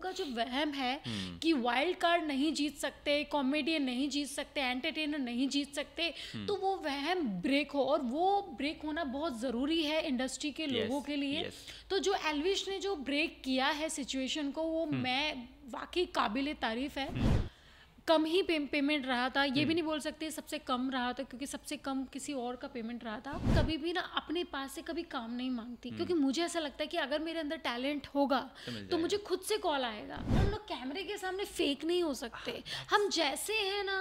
का जो वहम है कि वाइल्ड कार्ड नहीं जीत सकते, कॉमेडियन नहीं जीत सकते, एंटरटेनर नहीं जीत सकते, तो वो वहम ब्रेक हो, और वो ब्रेक होना बहुत ज़रूरी है इंडस्ट्री के लोगों के लिए। तो जो एल्विश ने जो ब्रेक किया है सिचुएशन को, वो मैं वाकई काबिल तारीफ़ है। कम ही पेमेंट रहा था, ये भी नहीं बोल सकते सबसे कम रहा था, क्योंकि सबसे कम किसी और का पेमेंट रहा था। कभी भी ना अपने पास से कभी काम नहीं मांगती, क्योंकि मुझे ऐसा लगता है कि अगर मेरे अंदर टैलेंट होगा तो मुझे खुद से कॉल आएगा। हम लोग कैमरे के सामने फेक नहीं हो सकते, हम जैसे हैं ना,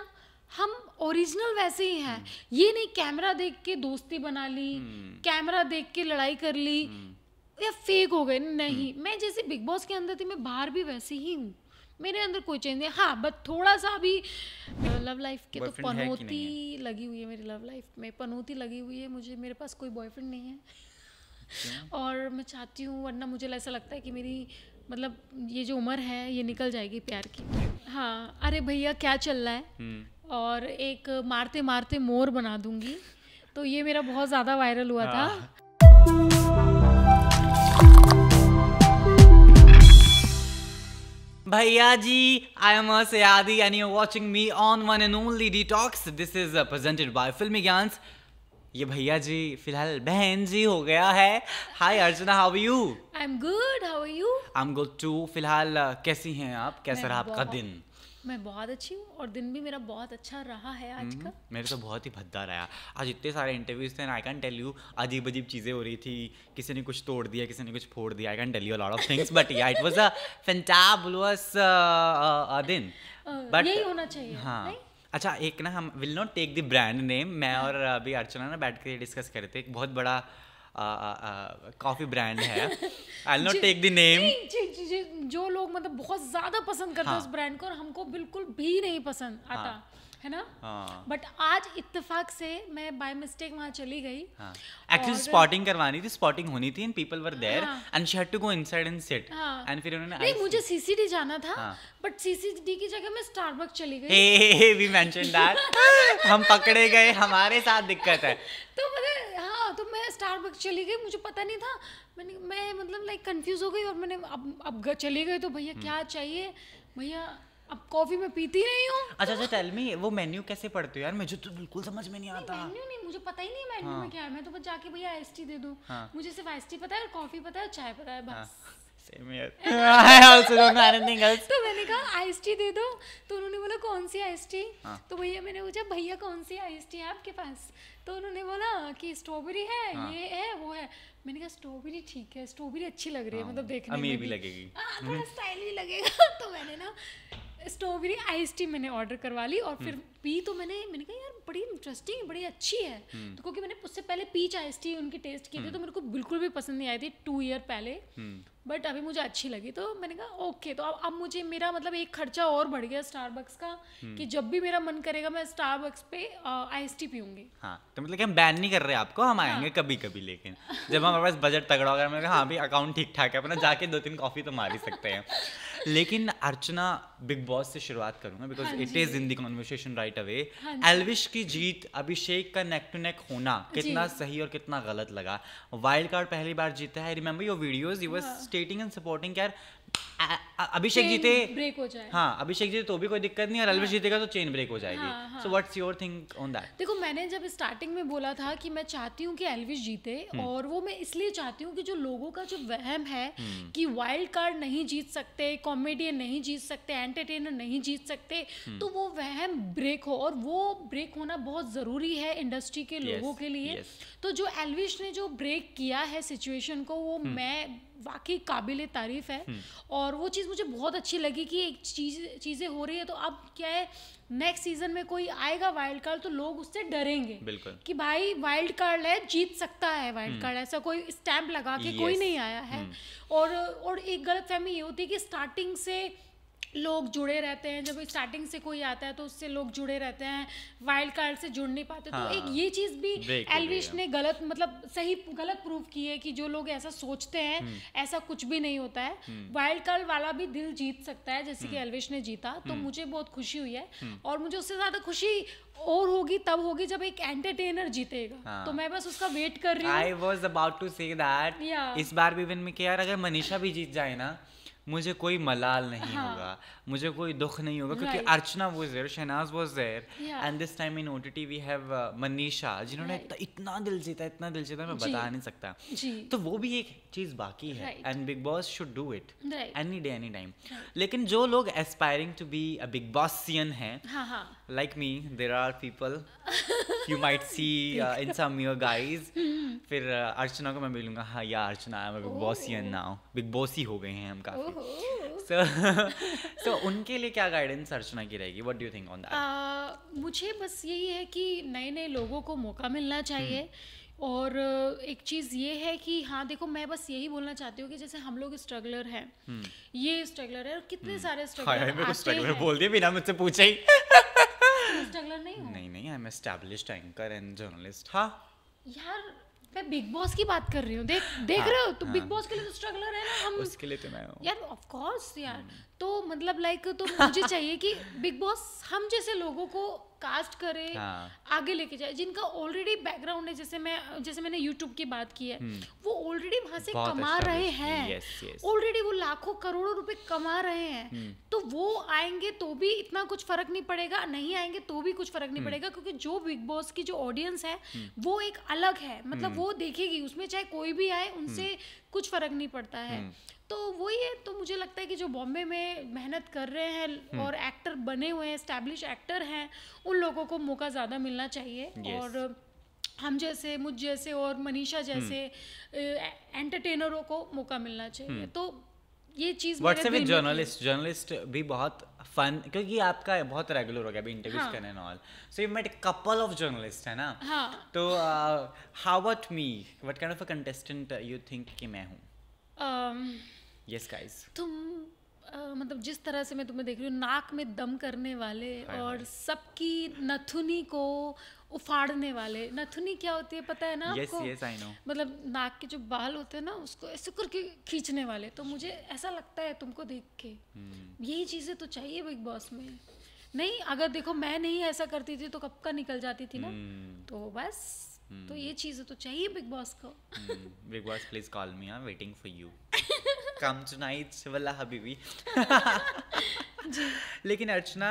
हम ओरिजिनल वैसे ही हैं। ये नहीं कैमरा देख के दोस्ती बना ली, कैमरा देख के लड़ाई कर ली या फेक हो गए, नहीं। मैं जैसे बिग बॉस के अंदर थी, मैं बाहर भी वैसे ही हूँ, मेरे अंदर कोई चेंज नहीं। हाँ, बट थोड़ा सा अभी लव लाइफ के तो पनौती लगी हुई है, मेरी लव लाइफ में पनौती लगी हुई है। मुझे, मेरे पास कोई बॉयफ्रेंड नहीं है और मैं चाहती हूँ, वरना मुझे ऐसा लगता है कि मेरी मतलब ये जो उम्र है ये निकल जाएगी प्यार की। हाँ, अरे भैया क्या चल रहा है, और एक मारते मारते मोर बना दूंगी, तो ये मेरा बहुत ज़्यादा वायरल हुआ था। भैया जी, I am Sayadi and you're watching me on one and only Detox. This is presented by Filmy Gyans. ये भैया जी फिलहाल बहन जी हो गया है। Hi Archana, how are you? I am good, how are you? I am good too. फिलहाल कैसी हैं आप, कैसा रहा आपका दिन? मैं बहुत अच्छी हूँ, और दिन भी मेरा बहुत अच्छा रहा है आज का। मेरे तो बहुत ही भद्दा रहा। आज इतने सारे इंटरव्यूज थे, आई कैन टेल यू, अजीब अजीब चीज़ें हो रही थी, किसी ने कुछ तोड़ दिया, किसी ने कुछ फोड़ दिया। I can tell you a lot of things, but yeah it was a fantabulous दिन। बट यही होना चाहिए। हाँ नहीं? अच्छा, एक ना, हम will not take the brand name, मैं और अभी अर्चना ना बैठ के डिस्कस कर रहे थे, एक बहुत बड़ा कॉफी ब्रांड है, I will not take the name. जो लोग मतलब बहुत ज्यादा पसंद करते हैं उस ब्रांड को, और हमको बिल्कुल भी नहीं पसंद आता है ना। बट आज इत्तेफाक से मैं बाय मिस्टेक वहाँ चली गई। एक्चुअली स्पॉटिंग करवानी थी, स्पॉटिंग होनी थी, and people were there and she had to go inside and sit, and फिर उन्होंने नहीं, मुझे सीसीडी जाना था, बट सीसीडी की जगह मैं स्टारबक्स चली गई। हे वी मेंशन दैट, हम पकड़े गए, हमारे साथ दिक्कत है। तो मतलब हाँ, तो मैं स्टारबक्स चली गई, मुझे पता नहीं था, मैं मतलब लाइक कंफ्यूज हो गई, और मैंने अब चली गई तो भैया क्या चाहिए, भैया अब कॉफी में पीती नहीं हूँ। अच्छा टेल मी, वो मेन्यू कैसे पढ़ते हो यार, मुझे तो बिल्कुल समझ में नहीं आता। मेन्यू नहीं, मुझे पता ही नहीं मेन्यू में क्या है, मैं तो बस जाके भैया आइस टी दे दूँ। मुझे सिर्फ आइस टी पता है, और कॉफी पता है, चाय पता है, बस। Same here. I also don't know anything else. तो मैंने कहा आइस टी दे दो, तो उन्होंने बोला कौन सी आइस टी? तो भैया, मैंने पूछा भैया कौन सी आइस टी है आपके पास? तो उन्होंने बोला कि स्ट्रॉबेरी है, ये है, वो है। मैंने कहा स्ट्रॉबेरी ठीक है, स्ट्रॉबेरी अच्छी लग रही है, मतलब देखने में अमीर भी लगेगी, थोड़ा स्टाइली लगेगा। तो मैंने ना स्ट्रॉबेरी आइस टी मैंने ऑर्डर करवा ली, और फिर पी, तो मैंने कहा यार बड़ी इंटरेस्टिंग, बड़ी अच्छी है। तो क्योंकि मैंने उससे पहले पीच आइस टी उनकी टेस्ट की थी, तो मेरे को बिल्कुल भी पसंद नहीं आई थी 2 ईयर पहले, बट अभी मुझे अच्छी लगी। तो मैंने कहा ओके, तो अब मुझे मेरा मतलब एक खर्चा और बढ़ गया स्टारबक्स का, कि जब भी मेरा मन करेगा मैं स्टारबक्स पे आइस टी पीऊंगी। हाँ, तो मतलब कि हम बैन नहीं कर रहे आपको, हम आएंगे कभी कभी, लेकिन जब हमारे पास बजट तगड़ा होगा, मैंने कहा हाँ भी अकाउंट ठीक ठाक है अपना, जाके 2-3 कॉफी तो मार ही सकते हैं। लेकिन अर्चना, बिग बॉस से शुरुआत करूंगा, because it is in the conversation right away. Elvish की जीत, अभिषेक का नेक टू नेक होना कितना सही और कितना गलत लगा? वाइल्ड कार्ड पहली बार जीता है, I remember your videos, you were स्टेटिंग and supporting यार अभिषेक जीते ब्रेक हो जाए। हाँ, अभिषेक जीते तो भी कोई दिक्कत नहीं, और एल्विश जीतेगा तो चेन ब्रेक हो जाएगी। So what's your think on that? देखो, मैंने जब स्टार्टिंग में बोला था कि मैं चाहती हूँ कि एल्विश जीते, और वो मैं इसलिए चाहती हूँ कि जो लोगों का जो वहम है कि वाइल्ड कार्ड नहीं जीत सकते, कॉमेडियन नहीं जीत सकते, एंटरटेनर नहीं जीत सकते, तो वो वहम ब्रेक हो, और वो ब्रेक होना बहुत ज़रूरी है इंडस्ट्री के लोगों के लिए। तो जो एल्विश ने जो ब्रेक किया है सिचुएशन को, वो मैं वाकई काबिल तारीफ़ है, और वो चीज़ मुझे बहुत अच्छी लगी कि एक चीज़ें हो रही है। तो अब क्या है, नेक्स्ट सीजन में कोई आएगा वाइल्ड कार्ड, तो लोग उससे डरेंगे कि भाई वाइल्ड कार्ड है, जीत सकता है वाइल्ड कार्ड, ऐसा कोई स्टैंप लगा के कोई नहीं आया है। और एक गलतफहमी ये होती है कि स्टार्टिंग से लोग जुड़े रहते हैं, जब स्टार्टिंग से कोई आता है तो उससे लोग जुड़े रहते हैं, वाइल्ड कार्ड से जुड़ नहीं पाते। तो एक ये चीज़ भी एल्विश ने गलत गलत प्रूव की है कि जो लोग ऐसा सोचते हैं ऐसा कुछ भी नहीं होता है, वाइल्ड कार्ड वाला भी दिल जीत सकता है, जैसे कि एल्विश ने जीता। तो मुझे बहुत खुशी हुई है, और मुझे उससे ज़्यादा खुशी और होगी तब होगी जब एक एंटरटेनर जीतेगा। तो मैं बस उसका वेट कर रही हूँ। I was about to say that इस बार भी विन में कि यार अगर मनीषा भी जीत जाए ना, मुझे कोई मलाल नहीं हाँ। होगा, मुझे कोई दुख नहीं होगा, क्योंकि Right. Archana was there, Shehnaaz was there, Yeah. And this time in OTT we have Manisha, जिन्होंने Right. इतना दिल जीता, इतना दिल जीता, मैं जी। बता नहीं सकता। जी। तो वो भी एक चीज़ बाकी है, Right. And Bigg Boss should do it Right. Any day any time. लेकिन जो लोग aspiring to be a Bigg Bossian हैं, हाँ हाँ like me, there are people you might see in some your guys, फिर अर्चना को मैं मिलूंगा, हाँ या Archana I am Bigg Bossian now, Bigg Bossy हो गए हैं हम काफी। ओहो। so उनके लिए क्या गाइडेंस अर्चना की रहेगी? What do you think on that? मुझे बस यही है कि नए नए लोगों को मौका मिलना चाहिए। और एक चीज़ ये है कि हाँ देखो, मैं बस यही बोलना चाहती हूँ कि जैसे हम लोग स्ट्रगलर हैं, ये स्ट्रगलर है और कितने सारे हाय स्ट्रगलर मेरे को आते स्ट्रगलर हैं। बोल दिया बिना मुझसे पूछे ही। स्ट्रगलर नहीं हूँ नहीं नहीं, I am established anchor and journalist. हाँ यार, मैं बिग बॉस की बात कर रही हूँ। देख हाँ, रहे हो तो हाँ। बिग बॉस के लिए तो स्ट्रगलर है ना हम। उसके लिए तो मैं हूँ यार ऑफ कोर्स यार, तो मतलब लाइक तो मुझे चाहिए कि बिग बॉस हम जैसे लोगों को कास्ट करे, हाँ। आगे लेके जाए, जिनका ऑलरेडी बैकग्राउंड है। जैसे मैंने यूट्यूब की बात की है, वो ऑलरेडी वहां से बहुत कमा रहे established, हैं, yes, yes. ऑलरेडी वो लाखों करोड़ों रुपए कमा रहे हैं। तो वो आएंगे तो भी इतना कुछ फर्क नहीं पड़ेगा, नहीं आएंगे तो भी कुछ फर्क नहीं पड़ेगा, क्योंकि जो बिग बॉस की जो ऑडियंस है वो एक अलग है। मतलब वो देखेगी, उसमें चाहे कोई भी आए, उनसे कुछ फर्क नहीं पड़ता है। तो वही है। तो मुझे लगता है कि जो बॉम्बे में मेहनत कर रहे हैं और एक्टर बने हुए हैं, एस्टैब्लिश एक्टर हैं, उन लोगों को मौका ज़्यादा मिलना चाहिए। Yes. और हम जैसे, मुझ जैसे और मनीषा जैसे एंटरटेनरों को मौका मिलना चाहिए। तो ये चीज़ व्हाट्सएप विद जर्नलिस्ट भी बहुत फन, क्योंकि आपका बहुत रेगुलर हो गया अभी इंटरव्यूज हाँ। करने and all, so you met couple of journalist, है ना? हाँ। तो how about me, what kind of a contestant you think कि मैं हूँ? यस गाइस, तुम मतलब जिस तरह से मैं तुम्हें देख रही हूँ, नाक में दम करने वाले और सबकी नथुनी को उफाड़ने वाले। नथुनी क्या होती है पता है ना यस आपको? Yes I know. मतलब नाक के जो बाल होते हैं ना, उसको ऐसे करके खींचने वाले। तो मुझे ऐसा लगता है तुमको देख के, यही चीज़ें तो चाहिए बिग बॉस में। नहीं, अगर देखो मैं नहीं ऐसा करती थी तो कब का निकल जाती थी ना। तो बस तो ये चीज़ें तो चाहिए बिग बॉस को। Big boss please call me, I am waiting for you, come tonight वल्ला हबीबी। लेकिन अर्चना,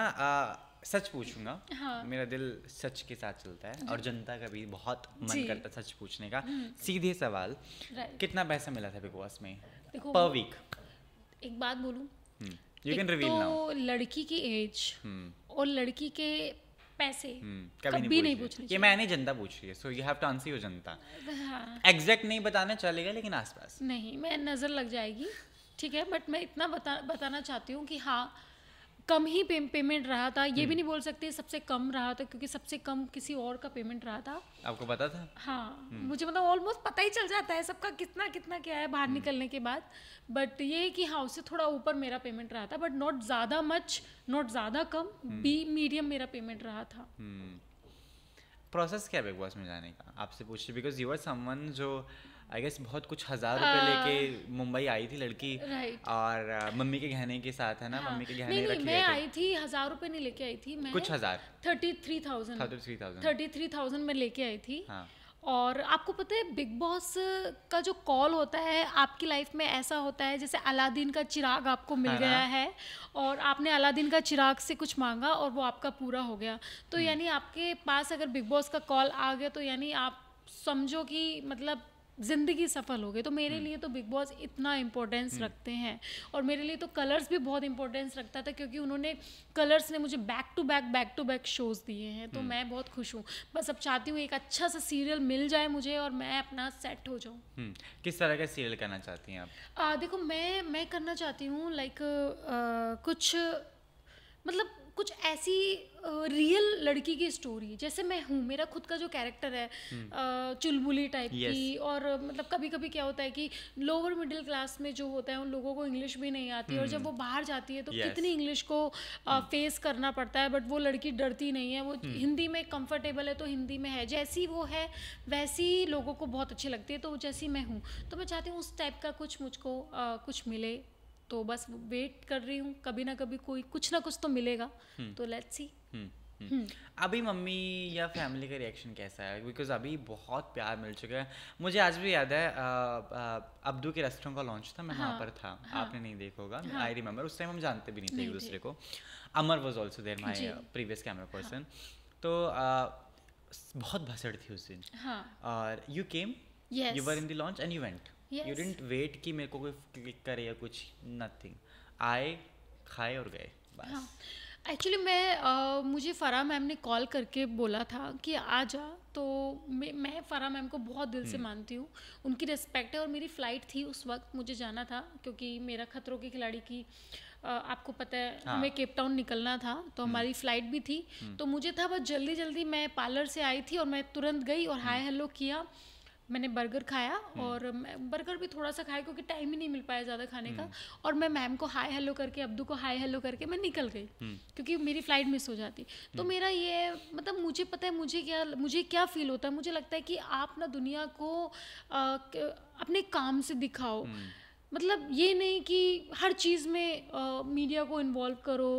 सच पूछूंगा, हाँ। मेरा दिल सच के साथ चलता है और जनता का भी बहुत मन जी। करता है सच पूछने का। सीधे सवाल, राइट। कितना पैसा मिला था बिग बॉस में देखो, पर वीक? एक बात बोलूं, यू कैन रिवील नाउ। तो लड़की की एज और लड़की के पैसे कभी नहीं पूछने पूछिए। ये मैंने जनता पूछ रही है, so you have to answer your janta. चाहिए। हाँ, एग्जैक्ट नहीं बताना चलेगा, लेकिन आसपास। नहीं, मैं नज़र लग जाएगी, ठीक है, बट मैं इतना बताना चाहती हूँ कि हाँ, कम ही पेमेंट रहा था। ये भी नहीं बोल सकते सबसे कम रहा था, क्योंकि सबसे कम किसी और का पेमेंट रहा था। आपको पता था? हाँ, मुझे मतलब ऑलमोस्ट पता ही चल जाता है सबका कितना कितना क्या है बाहर निकलने के बाद। बट ये है कि हाँ, उससे थोड़ा ऊपर मेरा पेमेंट रहा था, बट नॉट ज़्यादा मच, नॉट ज़्यादा कम, मीडियम मेरा पेमेंट रहा था। प्रोसेस क्या है बिग बॉस में जाने का, आपसे पूछिए, बिकॉज यू आर समवन जो आई गेस बहुत कुछ 1000 रुपए लेके मुंबई आई थी लड़की, राइट। और मम्मी के गहने के साथ, है ना? हाँ, मम्मी के गहने नहीं, रख लिए मैं थे। आई थी 1000 रुपए नहीं लेके आई थी मैं, कुछ हजार 33,000 33,000 में लेके आई थी। हाँ। और आपको पता है बिग बॉस का जो कॉल होता है आपकी लाइफ में ऐसा होता है जैसे अलादीन का चिराग आपको मिल गया है, और आपने अलादीन का चिराग से कुछ मांगा और वो आपका पूरा हो गया। तो यानी आपके पास अगर बिग बॉस का कॉल आ गया, तो यानी आप समझो कि मतलब ज़िंदगी सफल हो गई। तो मेरे लिए तो बिग बॉस इतना इम्पोर्टेंस रखते हैं, और मेरे लिए तो कलर्स भी बहुत इम्पोर्टेंस रखता था, क्योंकि उन्होंने कलर्स ने मुझे बैक टू बैक शोज़ दिए हैं। तो मैं बहुत खुश हूँ। बस अब चाहती हूँ एक अच्छा सा सीरियल मिल जाए मुझे और मैं अपना सेट हो जाऊँ। किस तरह का सीरियल करना चाहती हैं आप? देखो, मैं करना चाहती हूँ लाइक कुछ मतलब कुछ ऐसी रियल लड़की की स्टोरी, जैसे मैं हूँ, मेरा खुद का जो कैरेक्टर है चुलबुली टाइप की। और मतलब कभी कभी क्या होता है कि लोअर मिडिल क्लास में जो होता है उन लोगों को इंग्लिश भी नहीं आती, और जब वो बाहर जाती है तो कितनी इंग्लिश को फेस करना पड़ता है। बट वो लड़की डरती नहीं है, वो हिंदी में कंफर्टेबल है तो हिंदी में है, जैसी वो है वैसी लोगों को बहुत अच्छी लगती है। तो जैसी मैं हूँ, तो मैं चाहती हूँ उस टाइप का कुछ मुझको कुछ मिले। तो बस वेट कर रही हूँ, कभी ना कभी कोई कुछ ना कुछ तो मिलेगा। तो लेट्स सी। अभी मम्मी या फैमिली का रिएक्शन कैसा है? बिकॉज अभी बहुत प्यार मिल चुका है। मुझे आज भी याद है अब्दू के रेस्टोरेंट का लॉन्च था, मैं वहाँ पर था। आपने नहीं देखा होगा, आई रिमेम्बर। उस टाइम हम जानते भी नहीं थे एक दूसरे को। Amar was also there, my previous camera person. तो बहुत भसड़ थी उस दिन। और you came, you were in the launch and you went. You didn't wait कि मेरे को कोई क्लिक करे या कुछ, नथिंग। आए, खाए और गए बस। एक्चुअली मुझे फ़राह मैम ने कॉल करके बोला था कि आ जा, तो मैं फ़राह मैम को बहुत दिल से मानती हूँ, उनकी रिस्पेक्ट है। और मेरी फ़्लाइट थी उस वक्त, मुझे जाना था क्योंकि मेरा खतरों के खिलाड़ी की आपको पता है हमें केप टाउन निकलना था, तो हमारी फ़्लाइट भी थी। तो मुझे था बस जल्दी जल्दी, मैं पार्लर से आई थी और मैं तुरंत गई और हाय हेलो किया। मैंने बर्गर खाया और बर्गर भी थोड़ा सा खाया क्योंकि टाइम ही नहीं मिल पाया ज़्यादा खाने का। और मैं मैम को हाय हेलो करके, अब्दू को हाय हेलो करके मैं निकल गई क्योंकि मेरी फ़्लाइट मिस हो जाती। तो मेरा ये मतलब, मुझे पता है मुझे क्या फ़ील होता है। मुझे लगता है कि आप ना दुनिया को अपने काम से दिखाओ। मतलब ये नहीं कि हर चीज़ में मीडिया को इन्वॉल्व करो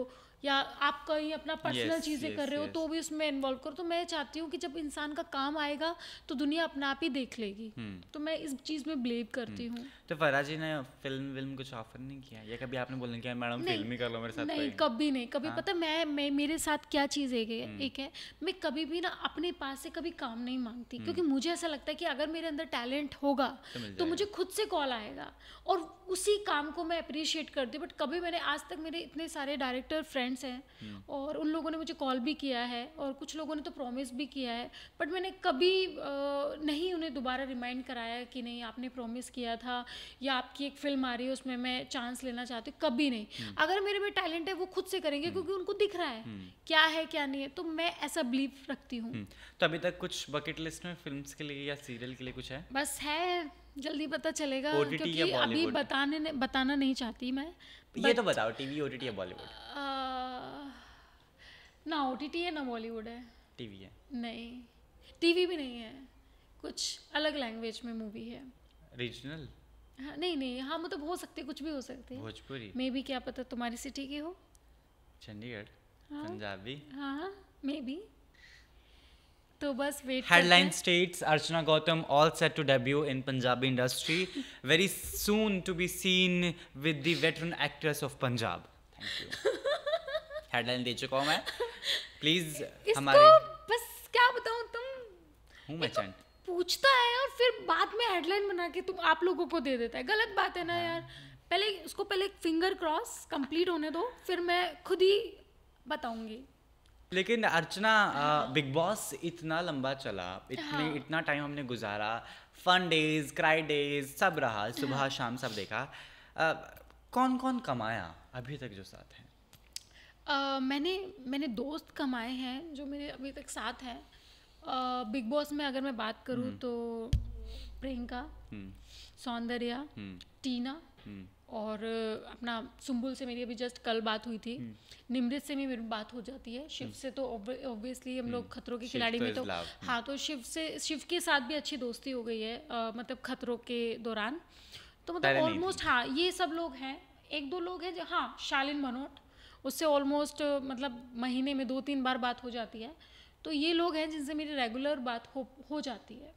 या आप कहीं अपना पर्सनल चीज़ें कर रहे हो तो भी उसमें इन्वॉल्व करो। तो मैं चाहती हूँ कि जब इंसान का काम आएगा तो दुनिया अपना आप ही देख लेगी। तो मैं इस चीज़ में बिलीव करती हूँ। तो फराह जी ने फिल्म कुछ ऑफर नहीं किया या कभी आपने बोला कि मैडम फिल्म ही कर लो मेरे साथ? नहीं, कभी नहीं। कभी पता मैं मेरे साथ क्या चीज़ एक है, मैं कभी भी ना अपने पास से कभी काम नहीं मांगती क्योंकि मुझे ऐसा लगता है कि अगर मेरे अंदर टैलेंट होगा तो मुझे खुद से कॉल आएगा और उसी काम को मैं अप्रिशिएट करती हूँ। बट कभी मैंने आज तक, मेरे इतने सारे डायरेक्टर फ्रेंड्स हैं और उन लोगों ने मुझे कॉल भी किया है और कुछ लोगों ने तो प्रॉमिस भी किया है, बट मैंने कभी नहीं उन्हें दोबारा रिमाइंड कराया कि नहीं आपने प्रॉमिस किया था या आपकी एक फिल्म आ रही है उसमें मैं चांस लेना चाहती हूँ। कभी नहीं। अगर मेरे में टैलेंट है वो खुद से करेंगे क्योंकि उनको दिख रहा है क्या है क्या नहीं है। तो मैं ऐसा बिलीव रखती हूँ। तो अभी तक कुछ बकेट लिस्ट में फिल्म्स के लिए या सीरियल के लिए कुछ है? बस है, जल्दी पता चलेगा OTT क्योंकि या अभी बताना नहीं चाहती मैं। ये तो बताओ, टीवी, OTT या बॉलीवुड? ना OTT है ना बॉलीवुड है। टीवी है? नहीं, टीवी भी नहीं है, कुछ अलग लैंग्वेज में मूवी है। रीजनल? हाँ, नहीं, हाँ मतलब हो सकते, कुछ भी हो सकते हैं। भोजपुरी? मे बी, क्या पता तुम्हारी सिटी की हो। चंडीगढ़? हाँ, पंजाबी? हाँ मे बी। तो बस wait. Headline states Archana Gautam all set to debut in Punjabi industry, very soon to be seen with the veteran actress of Punjab. Thank you. Headline दे चुका हूँ मैं, प्लीज हमारे। बस क्या बताऊँ, तुम हूँ मैं चंड, पूछता है और फिर बाद में हेडलाइन बना के तुम आप लोगों को दे देता है। गलत बात है ना यार। पहले फिंगर क्रॉस कंप्लीट होने दो, फिर मैं खुद ही बताऊंगी। लेकिन अर्चना, बिग बॉस इतना लंबा चला, इतना टाइम हमने गुजारा, फन डेज, क्राई डेज सब रहा, सुबह शाम सब देखा। कौन कौन कमाया अभी तक जो साथ हैं? मैंने दोस्त कमाए हैं जो मेरे अभी तक साथ हैं। बिग बॉस में अगर मैं बात करूँ तो प्रियंका, सौंदर्या, टीना और अपना सुंबुल से मेरी अभी जस्ट कल बात हुई थी। निमृत से भी मेरी बात हो जाती है। शिव से तो ऑब्वियसली हम लोग खतरों के खिलाड़ी में तो हाँ, तो शिव के साथ भी अच्छी दोस्ती हो गई है मतलब खतरों के दौरान। तो मतलब ऑलमोस्ट हाँ, ये सब लोग हैं। एक दो लोग हैं जो, हाँ, शालिन मनोट, उससे ऑलमोस्ट मतलब महीने में 2-3 बार बात हो जाती है। तो ये लोग हैं जिनसे मेरी रेगुलर बात हो जाती है।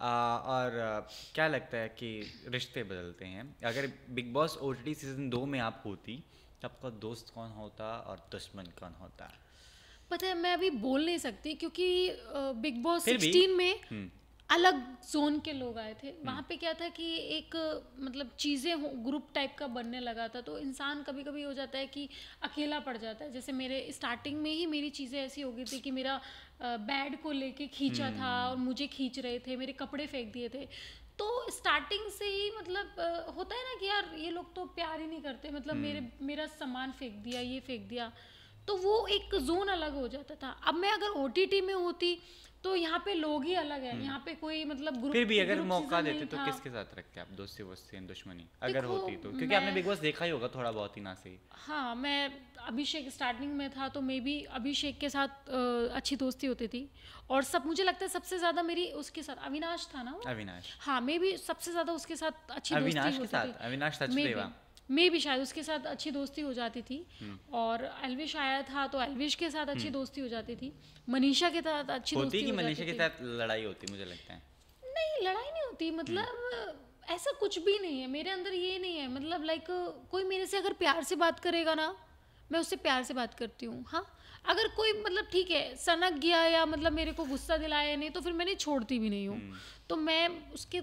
और क्या लगता है कि रिश्ते बदलते हैं? अगर बिग बॉस OTT सीजन 2 में आप होती तो आपका दोस्त कौन होता और दुश्मन कौन होता? पता है, मैं अभी बोल नहीं सकती क्योंकि बिग बॉस 16 में अलग जोन के लोग आए थे। वहाँ पे क्या था कि एक मतलब चीज़ें ग्रुप टाइप का बनने लगा था, तो इंसान कभी कभी हो जाता है कि अकेला पड़ जाता है। जैसे मेरे स्टार्टिंग में ही मेरी चीज़ें ऐसी हो गई थी कि मेरा बैड को लेके खींचा था और मुझे खींच रहे थे, मेरे कपड़े फेंक दिए थे। तो स्टार्टिंग से ही मतलब होता है ना कि यार ये लोग तो प्यार ही नहीं करते, मतलब मेरा सामान फेंक दिया, ये फेंक दिया, तो वो एक जोन अलग हो जाता था। अब मैं अगर OTT में होती तो यहाँ पे लोग ही अलग है, यहाँ पे कोई मतलब ग्रुप, फिर भी अगर मौका देते तो किसके साथ रखते आप दोस्ती वोस्ती दुश्मनी अगर होती तो? क्योंकि आपने बिग बॉस देखा ही होगा थोड़ा बहुत ही ना से। हाँ, मैं अभिषेक स्टार्टिंग में था तो मे बी अभिषेक के साथ अच्छी दोस्ती होती थी। और सब मुझे लगता है सबसे ज्यादा मेरी उसके साथ अविनाश था ना, अविनाश, हाँ मे बी सबसे ज्यादा उसके साथ अच्छी दोस्ती होती थी। अविनाश सचदेवा मे भी शायद उसके साथ अच्छी दोस्ती हो जाती थी, और एल्विश आया था तो एल्विश के साथ अच्छी दोस्ती हो जाती थी, मनीषा के साथ अच्छी होती दोस्ती कि हो जाती मनीषा के थी। साथ लड़ाई होती मुझे लगता है। नहीं, लड़ाई नहीं होती, मतलब ऐसा कुछ भी नहीं है मेरे अंदर, ये नहीं है, मतलब लाइक कोई मेरे से अगर प्यार से बात करेगा ना, मैं उससे प्यार से बात करती हूँ। हाँ, अगर कोई मतलब ठीक है सनक गया या मतलब मेरे को गुस्सा दिलाया नहीं, तो फिर मैं नहीं छोड़ती भी नहीं हूँ। तो मैं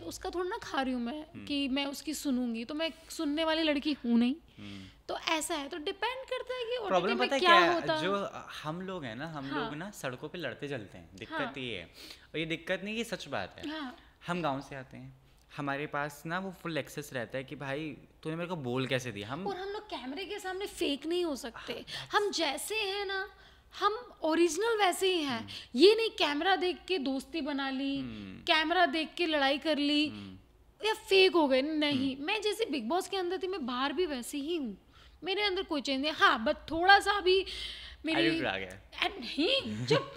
उसका थोड़ा ना खा रही हूँ मैं कि मैं उसकी सुनूंगी, तो मैं सुनने वाली लड़की हूँ नहीं। तो ऐसा है, तो डिपेंड करता है कि प्रॉब्लम OTT पता है में क्या क्या होता है, जो हम लोग हैं ना, हम हाँ। लोग ना सड़कों पे लड़ते जलते हैं, दिक्कत हाँ। ये है। और ये दिक्कत नहीं, ये सच बात है। हाँ। हम गांव से आते हैं, हमारे पास ना वो फुल एक्सेस रहता है कि भाई तूने मेरे को बोल कैसे दिया। हम और हम लोग कैमरे के सामने फेक नहीं हो सकते, हम जैसे हैं ना, हम ओरिजिनल वैसे ही हैं। ये नहीं कैमरा देख के दोस्ती बना ली, कैमरा देख के लड़ाई कर ली या फेक हो गए, नहीं। मैं जैसे बिग बॉस के अंदर थी, मैं बाहर भी वैसे ही हूँ, मेरे अंदर कोई चेंज नहीं। हाँ, बट थोड़ा सा अभी मेरी आ गया। नहीं, चुप,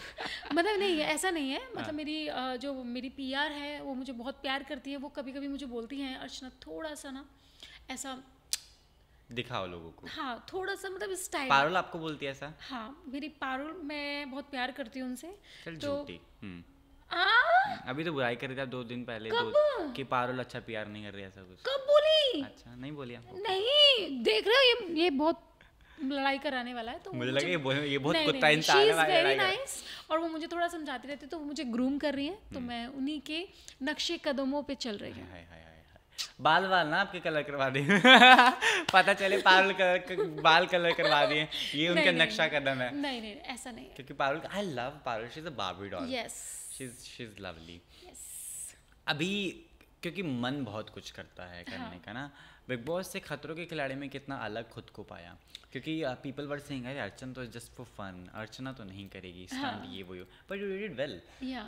मतलब नहीं है, ऐसा नहीं है, मतलब मेरी जो मेरी PR है वो मुझे बहुत प्यार करती है, वो कभी कभी मुझे बोलती हैं अर्चना थोड़ा सा ना ऐसा दिखाओ लोगों को। हाँ, थोड़ा सा मतलब स्टाइल। पारुल आपको बोलती है ऐसा? हाँ, मेरी पारुल, मैं बहुत प्यार करती हूँ उनसे। चल तो झूठी। आ, अभी तो बुराई कर रही थी आप 2 दिन पहले, कब? कि पारुल अच्छा PR नहीं कर रही, ऐसा कुछ। कब बोली? अच्छा, नहीं बोली आप? नहीं, देख रहे हो ये बहुत लड़ाई कराने वाला है, तो मुझे लगा ये बहुत नहीं, कुत्ता नहीं, इंसान she है is भाई, very लड़ाई कर। nice, और वो मुझे थोड़ा समझाती रहती है, तो वो मुझे ग्रूम कर रही है, तो मैं उन्हीं के नक्शे कदमों पे चल रही हूँ। हाय हाय हाय हाय। बाल ना आपके कलर करवा दिए। पता चले पारुल बाल कलर करवा दिए, ये उनका नहीं, नक्शा कदम है। नहीं नहीं, ऐसा नहीं है। क्योंकि Parul, I love Parul, she is a Barbie doll. Yes, she is lovely. अभी क्योंकि मन बहुत कुछ करता है करने का ना, बिग बॉस से खतरों के खिलाड़ी में कितना अलग खुद को पाया, क्योंकि पीपल वर सेइंग अरे अर्चना तो जस्ट फॉर फन, अर्चना तो नहीं करेगी स्टंट, ये वो, but you did it well.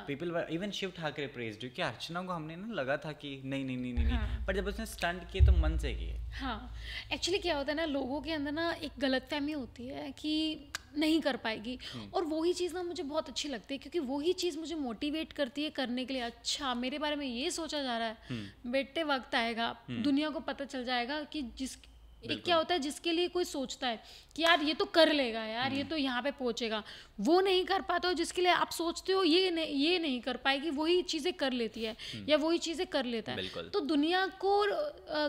People were, even Shiv Thakare praised you, कि अर्चना को हमने ना लगा था कि नहीं नहीं नहीं नहीं, पर जब उसने स्टंट किए तो मन से किए। हाँ, एक्चुअली क्या होता है ना, लोगों के अंदर ना एक गलतफहमी होती है कि नहीं कर पाएगी, और वही चीज़ ना मुझे बहुत अच्छी लगती है, क्योंकि वही चीज़ मुझे मोटिवेट करती है करने के लिए। अच्छा, मेरे बारे में ये सोचा जा रहा है, बेटे वक्त आएगा, दुनिया को पता चल जाएगा कि एक क्या होता है, जिसके लिए कोई सोचता है कि यार ये तो कर लेगा, यार ये तो यहाँ पे पहुँचेगा, वो नहीं कर पाता हो, जिसके लिए आप सोचते हो ये नहीं कर पाएगी, वही चीज़ें कर लेती है या वही चीज़ें कर लेता है। तो दुनिया को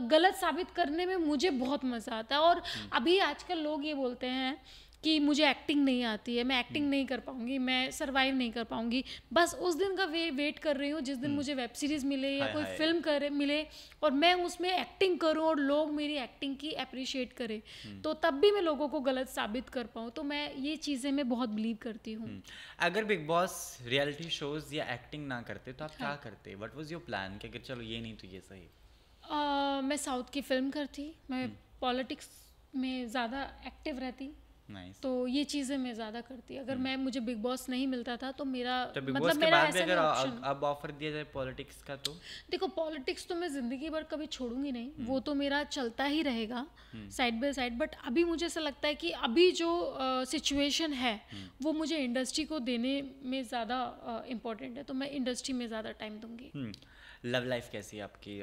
गलत साबित करने में मुझे बहुत मज़ा आता है। और अभी आजकल लोग ये बोलते हैं कि मुझे एक्टिंग नहीं आती है, मैं एक्टिंग नहीं कर पाऊंगी, मैं सरवाइव नहीं कर पाऊंगी, बस उस दिन का वेट कर रही हूँ जिस दिन मुझे वेब सीरीज़ मिले या कोई फिल्म मिले और मैं उसमें एक्टिंग करूँ और लोग मेरी एक्टिंग की अप्रिशिएट करें, तो तब भी मैं लोगों को गलत साबित कर पाऊँ। तो मैं ये चीज़ें मैं बहुत बिलीव करती हूँ। अगर बिग बॉस रियलिटी शोज या एक्टिंग ना करते तो आप क्या करते? व्हाट वाज योर प्लान कि अगर चलो ये नहीं तो ये सही? मैं साउथ की फिल्म करती, मैं पॉलिटिक्स में ज़्यादा एक्टिव रहती। Nice. तो ये चीज़ें मैं ज़्यादा करती। अगर मुझे बिग बॉस नहीं मिलता था तो मेरा तो बिग मतलब बॉस के मेरा बाद भी ऐसा अगर अब ऑफर दिया जाए पॉलिटिक्स का, तो देखो पॉलिटिक्स तो मैं ज़िंदगी भर कभी छोड़ूंगी नहीं, वो तो मेरा चलता ही रहेगा साइड बाय साइड। बट अभी मुझे ऐसा लगता है कि अभी जो सिचुएशन है वो मुझे इंडस्ट्री को देने में ज़्यादा इम्पोर्टेंट है, तो मैं इंडस्ट्री में ज़्यादा टाइम दूंगी। लव लाइफ कैसी है आपकी?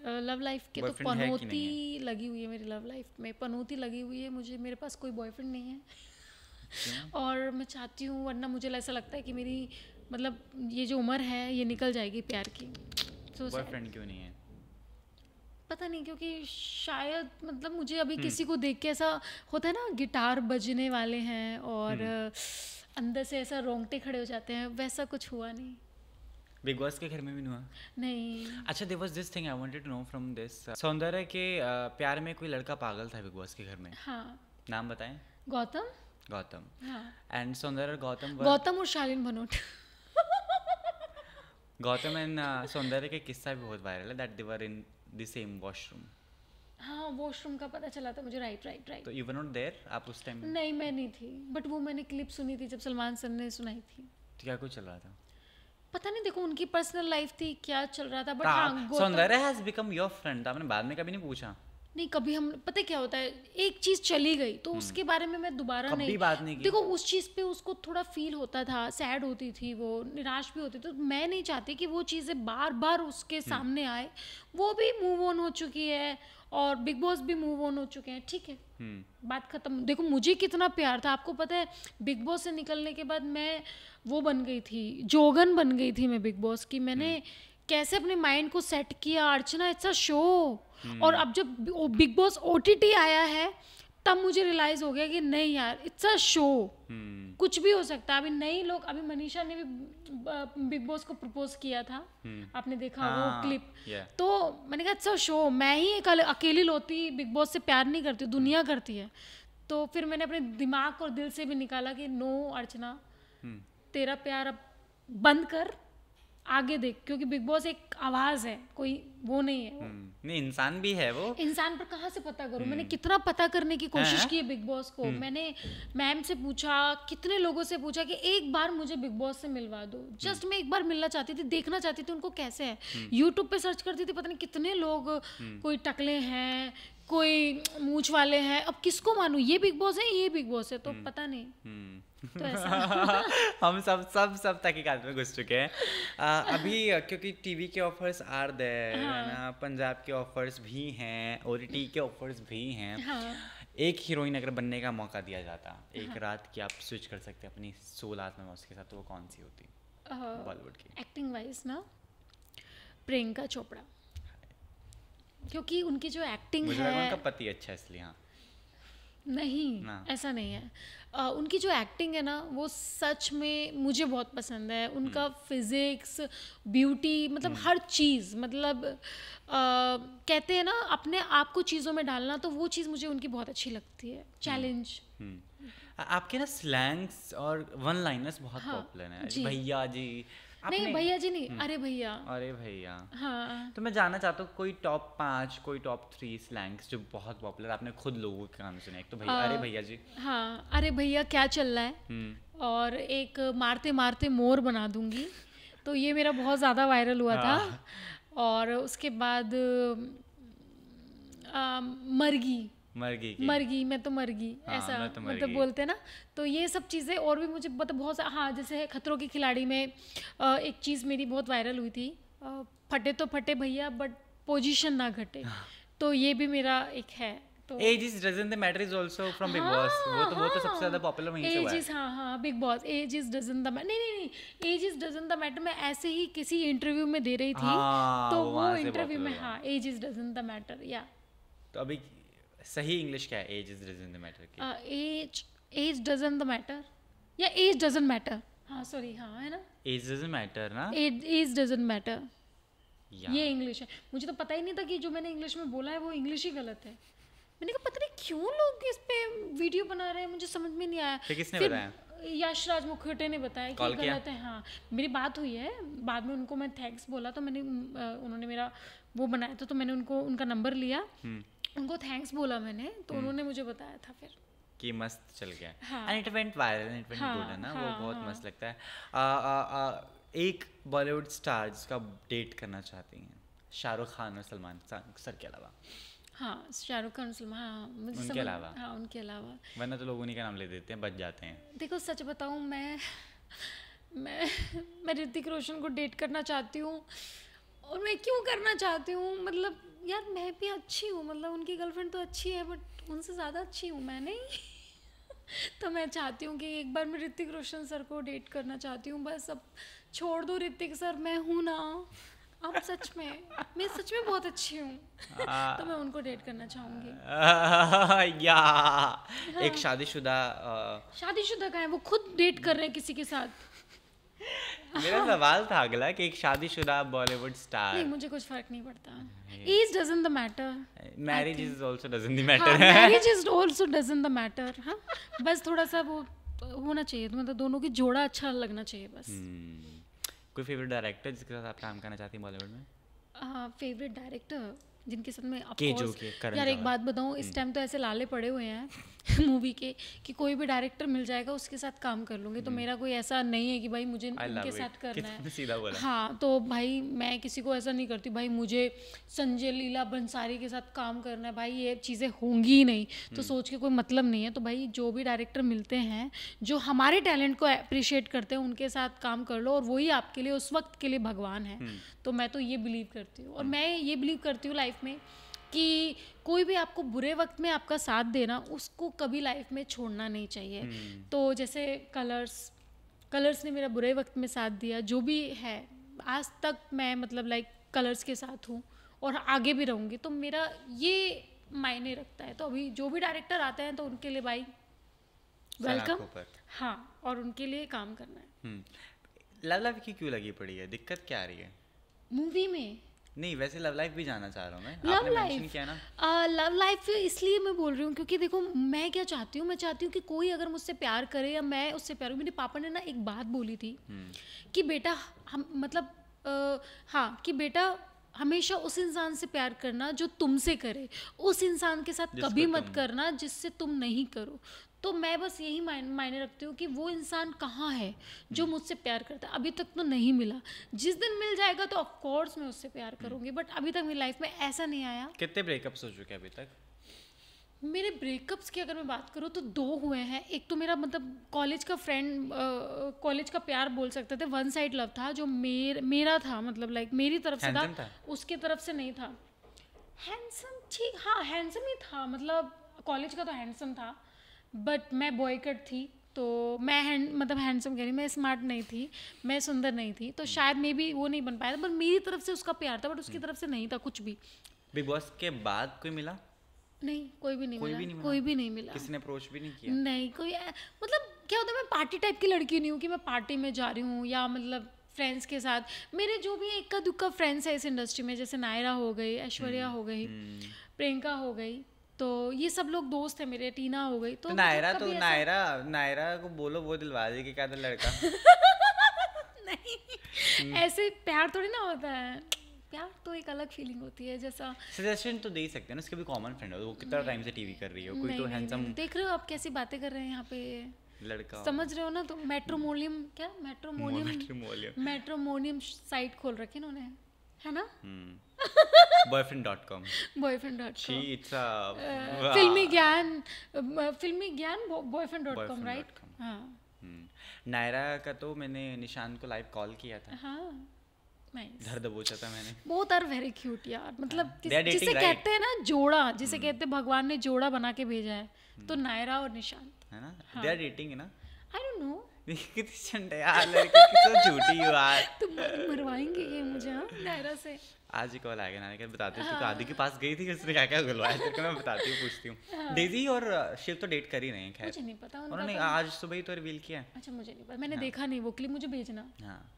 लव लाइफ के तो पनौती लगी हुई है मेरी लव लाइफ में, पनौती लगी हुई है मुझे। मेरे पास कोई बॉयफ्रेंड नहीं है और मैं चाहती हूँ, वरना मुझे ऐसा लगता है कि मेरी मतलब ये जो उम्र है ये निकल जाएगी प्यार की। बॉयफ्रेंड क्यों नहीं है? पता नहीं, क्योंकि शायद मतलब मुझे अभी किसी को देख के ऐसा होता है ना, गिटार बजने वाले हैं और अंदर से ऐसा रोंगटे खड़े हो जाते हैं, वैसा कुछ हुआ नहीं। बिग बॉस के घर में भी नहीं हुआ? नहीं। अच्छा, there was this thing I wanted to know from this. Soundarya के प्यार में कोई लड़का पागल था बिग बॉस के घर में। हाँ। नाम बताएं। गौतम। हाँ। एंड सौंदर्य गौतम और शालीन भनोट। गौतम एंड सौंदर्य के किस्सा भी बहुत वायरल है, that they were in the same washroom. हाँ, वॉशरूम का पता चला था मुझे। राइट। तो यू वर नॉट देयर, आप उस टाइम? नहीं, मैं नहीं थी, बट वो मैंने क्लिप सुनी थी जब सलमान सर ने सुनाई थी। तो क्या कुछ चल रहा था? पता नहीं, देखो उनकी पर्सनल लाइफ थी, क्या चल रहा था। बट हाँ, सौंदर्य हैज बिकम योर फ्रेंड, आपने बाद में कभी नहीं पूछा? नहीं, कभी हम, पता है क्या होता है, एक चीज चली गई तो उसके बारे में मैं दोबारा कभी नहीं, बात नहीं की। देखो उस चीज पे उसको थोड़ा फील होता था, सैड होती थी वो, निराश भी होती थी, तो मैं नहीं चाहती कि वो चीजें बार बार उसके सामने आए। वो भी मूव ऑन हो चुकी है और बिग बॉस भी मूव ऑन हो चुके हैं, ठीक है, बात खत्म। देखो मुझे कितना प्यार था, आपको पता है बिग बॉस से निकलने के बाद मैं वो बन गई थी, जोगन बन गई थी मैं बिग बॉस की। मैंने कैसे अपने माइंड को सेट किया, अर्चना इट्स अ शो। और अब जब बिग बॉस ओटीटी आया है तब मुझे रियलाइज हो गया कि नहीं यार, इट्स अ शो, कुछ भी हो सकता है। अभी नई लोग, अभी मनीषा ने भी बिग बॉस को प्रपोज किया था, आपने देखा वो क्लिप, तो मैंने कहा इट्स अ शो, मैं ही एक अकेली लोती बिग बॉस से प्यार नहीं करती, दुनिया करती है। तो फिर मैंने अपने दिमाग और दिल से भी निकाला कि नो अर्चना, तेरा प्यार अब बंद कर, आगे देख, क्योंकि बिग बॉस एक आवाज है, कोई वो नहीं है। नहीं, इंसान भी है वो। इंसान पर कहाँ से पता करूं, मैंने कितना पता करने की कोशिश की है बिग बॉस को। मैंने मैम से पूछा, कितने लोगों से पूछा कि एक बार मुझे बिग बॉस से मिलवा दो, जस्ट मैं एक बार मिलना चाहती थी, देखना चाहती थी उनको कैसे है। यूट्यूब पे सर्च करती थी, पता नहीं कितने लोग, कोई टकले हैं, कोई मूंछ वाले हैं, अब किसको मानूं, ये बिग बॉस है, ये बिग बॉस है, तो पता नहीं। तो ऐसा हम सब तहकीकात में घुस चुके हैं। अभी क्योंकि टीवी के ऑफर्स आर देयर है ना, पंजाब के ऑफर्स भी हैं, ओटीटी के ऑफर्स भी हैं। हाँ। एक हीरोइन अगर बनने का मौका दिया जाता, एक रात की आप स्विच कर सकते हैं अपनी सोल आत्मा उसके साथ, तो वो कौन सी होती बॉलीवुड की? एक्टिंग वाइज ना, प्रियंका चोपड़ा, क्योंकि उनकी जो एक्टिंग मुझे लगा है, उनका पति अच्छा है इसलिए। हाँ, नहीं ना। ऐसा नहीं है। उनकी जो एक्टिंग है ना वो सच में मुझे बहुत पसंद है। उनका फिजिक्स, ब्यूटी, मतलब हर चीज़, मतलब कहते हैं ना अपने आप को चीज़ों में डालना, तो वो चीज़ मुझे उनकी बहुत अच्छी लगती है। चैलेंज। आपके ना स्लैंग्स और वन लाइनर्स बहुत पॉपुलर हैं। जी। भैया जी, नहीं भैया जी नहीं, अरे भैया। अरे भैया। हाँ। तो मैं जानना चाहता हूँ कोई टॉप 5, कोई टॉप 3 स्लैंग्स जो बहुत पॉपुलर, आपने खुद लोगों के कान सुने। एक तो भैया, अरे भैया जी। हाँ, अरे भैया क्या चल रहा है, और एक मारते मारते मोर बना दूंगी, तो ये मेरा बहुत ज़्यादा वायरल हुआ था। और उसके बाद मरगी मैं तो मरगी, ऐसा मतलब बोलते हैं ना, तो ये सब चीज़ें। और भी मुझे बहुत, हाँ, जैसे खतरों के खिलाड़ी में एक चीज़ मेरी बहुत वायरल हुई थी, फटे तो फटे भैया बट पोजीशन ना घटे, तो ये भी मेरा एक है। तो age doesn't matter is also from Bigg Boss, वो तो सबसे ज़्यादा पॉपुलर वहीं से हुआ है। हाँ Bigg Boss, age is doesn't the matter, नहीं age is doesn't the matter मैं ऐसे ही किसी इंटरव्यू में दे रही थी, तो वो इंटरव्यू में, हाँ, age is doesn't the matter, yeah. तो अभी सही इंग्लिश क्या है एज इज डजंट मैटर की? एज डजंट मैटर या एज डजंट मैटर, हाँ सॉरी, हाँ है ना, एज डजंट मैटर ना, एज डजंट मैटर, ये इंग्लिश है। मुझे तो पता ही नहीं था कि जो मैंने इंग्लिश में बोला है वो इंग्लिश ही गलत है। मैंने कहा पता नहीं क्यों लोग इस पे वीडियो बना रहे हैं, मुझे समझ में नहीं आया। किसने बताया? यशराज मुखर्जी ने बताया कि गलत है। हाँ, मेरी बात हुई है, बाद में उनको मैं थैंक्स बोला, तो मैंने उन्होंने मेरा वो बनाया था, तो मैंने उनका नंबर लिया, उनको थैंक्स बोला मैंने, तो उन्होंने मुझे बताया था फिर कि मस्त चल गया। हाँ। It went viral, it went good, है ना, वो बहुत मस्त लगता है। एक बॉलीवुड स्टार जिसका डेट करना चाहती हैं, शाहरुख खान और सलमान सर के अलावा। हाँ, शाहरुख खान, सलमान, हाँ, मुझे उनके अलावा, हाँ उनके अलावा, वरना तो लोग उन्हीं का नाम ले देते हैं, बच जाते हैं। देखो सच बताऊँ, मैं ऋतिक रोशन को डेट करना चाहती हूँ, और मैं क्यों करना चाहती हूँ, मतलब यार मैं भी अच्छी हूँ, मतलब उनकी गर्लफ्रेंड तो अच्छी है बट उनसे ज़्यादा अच्छी हूँ मैं, नहीं तो मैं चाहती हूँ कि एक बार मैं ऋतिक रोशन सर को डेट करना चाहती हूँ, बस अब छोड़ दो ऋतिक सर, मैं हूँ ना, अब सच में मैं सच में बहुत अच्छी हूँ तो मैं उनको डेट करना चाहूँगी। या एक शादीशुदा का है, वो खुद डेट कर रहे हैं किसी के साथ। मेरा सवाल था अगला कि एक शादीशुदा बॉलीवुड स्टार। नहीं, मुझे कुछ फर्क नहीं पड़ता, age doesn't the matter, marriage is also doesn't the matter, marriage is also doesn't the matter. हाँ, बस थोड़ा सा वो होना चाहिए, मतलब दोनों की जोड़ा अच्छा लगना चाहिए बस। कोई फेवरेट डायरेक्टर जिसके साथ आप काम करना चाहती हैं बॉलीवुड में? फेवरेट डायरेक्टर जिनके साथ में, यार एक बात बताऊँ, इस टाइम तो ऐसे लाले पड़े हुए हैं मूवी के, कि कोई भी डायरेक्टर मिल जाएगा उसके साथ काम कर लूँगी। तो मेरा कोई ऐसा नहीं है कि भाई मुझे उनके साथ करना है। सीधा बोला। हाँ, तो भाई मैं किसी को ऐसा नहीं करती भाई मुझे संजय लीला भंसाली के साथ काम करना है, भाई ये चीज़ें होंगी ही नहीं। तो सोच के कोई मतलब नहीं है। तो भाई जो भी डायरेक्टर मिलते हैं जो हमारे टैलेंट को अप्रिशिएट करते हैं उनके साथ काम कर लो, और वही आपके लिए उस वक्त के लिए भगवान है। तो मैं तो ये बिलीव करती हूँ, और मैं ये बिलीव करती हूँ लाइफ में कि कोई भी आपको बुरे वक्त में आपका साथ देना, उसको कभी लाइफ में छोड़ना नहीं चाहिए। तो जैसे कलर्स ने मेरा बुरे वक्त में साथ दिया, जो भी है आज तक मैं मतलब लाइक कलर्स के साथ हूँ और आगे भी रहूँगी। तो मेरा ये मायने रखता है। तो अभी जो भी डायरेक्टर आते हैं तो उनके लिए भाई वेलकम। हाँ, और उनके लिए काम करना है। लव लाइफ की क्यों लगी पड़ी है, दिक्कत क्या आ रही है मूवी में? नहीं, वैसे लव लाइफ भी जानना चाह रहा हूँ मैं। लव आपने मेंशन लाइफ किया ना। लव लाइफ इसलिए मैं बोल रही हूँ क्योंकि देखो मैं क्या चाहती हूँ, मैं चाहती हूँ कि कोई अगर मुझसे प्यार करे या मैं उससे प्यार हूँ। मेरे पापा ने ना एक बात बोली थी कि बेटा हम मतलब हाँ, कि बेटा हमेशा उस इंसान से प्यार करना जो तुमसे करे, उस इंसान के साथ कभी मत करना जिससे तुम नहीं करो। तो मैं बस यही मायने रखती हूँ कि वो इंसान कहाँ है जो मुझसे प्यार करता है। अभी तक तो नहीं मिला, जिस दिन मिल जाएगा तो ऑफ कोर्स मैं उससे प्यार करूँगी, बट अभी तक मेरी लाइफ में ऐसा नहीं आया। कितने ब्रेकअप्स हो चुके हैं अभी तक? मेरे ब्रेकअप्स की अगर मैं बात करूँ तो 2 हुए हैं। एक तो मेरा मतलब कॉलेज का फ्रेंड, कॉलेज का प्यार बोल सकते थे, वन साइड लव था जो मेरा था, मतलब लाइक मेरी तरफ से था, उसके तरफ से नहीं था। हैंडसम, ठीक, हाँ हैंडसम ही था, मतलब कॉलेज का तो हैंडसम था, बट मैं बॉयकट थी। तो मैं मतलब हैंडसम कह रही, मैं स्मार्ट नहीं थी, मैं सुंदर नहीं थी, तो शायद मे बी वो नहीं बन पाया था। बट मेरी तरफ से उसका प्यार था, बट उसकी तरफ से नहीं था कुछ भी। बिग बॉस के बाद कोई मिला? नहीं, कोई भी नहीं मिला। कोई भी नहीं मिला। किसी ने अप्रोच भी नहीं किया? नहीं, कोई मतलब क्या होता है, मैं पार्टी टाइप की लड़की नहीं हूँ कि मैं पार्टी में जा रही हूँ या मतलब फ्रेंड्स के साथ। मेरे जो भी इक्का दुक्का फ्रेंड्स है इस इंडस्ट्री में, जैसे नायरा हो गई, ऐश्वर्या हो गई, प्रियंका हो गई, तो ये सब लोग दोस्त है मेरे, टीना हो गई। तो नायरा को बोलो वो दिलवा देगी क्या लड़का। नहीं, ऐसे प्यार थोड़ी ना होता है, प्यार तो एक अलग फीलिंग होती है। जैसा सजेशन तो दे ही सकते हैं ना, उसके भी कॉमन फ्रेंड हो, वो कितना टाइम से टीवी कर रही हो, कोई तो हैंडसम। देख रहे हो आप कैसी बातें कर रहे हैं यहाँ पे, लड़का समझ रहे हो ना? तो मैट्रोमोनियम साइट खोल रखी इन्होंने, है ना? boyfriend.com फिल्मी ज्ञान boyfriend.com, राइट? हाँ। नायरा का तो मैंने निशांत को लाइव कॉल किया था। हाँ, धर दबोचा था मैंने। बोथ आर वेरी क्यूट यार, मतलब जिसे कहते हैं ना जोड़ा, जिसे कहते हैं भगवान ने जोड़ा बना के भेजा है, तो नायरा और निशांत है ना। दे आर डेटिंग है ना। आई डोंट नो, कितनी चंडे यार लड़की, कितनी झूठी हो यार। तुम मरवाएंगे ये मुझे। हाँ, नायरा से आज ही कॉल आएगा ना, क्या बताती हूँ। तू आदि के पास गई थी, उसने क्या क्या गुलवाया तेरे को, मैं बताती हूँ, पूछती हूँ। डेजी और शिव तो डेट कर ही रहे हैं, खैर मुझे नहीं पता उन्होंने आज सुबह ही तो रिवील किया। अच्छा, मुझे नहीं पता, मैंने देखा नहीं, वो क्लिप मुझे भेजना। हाँ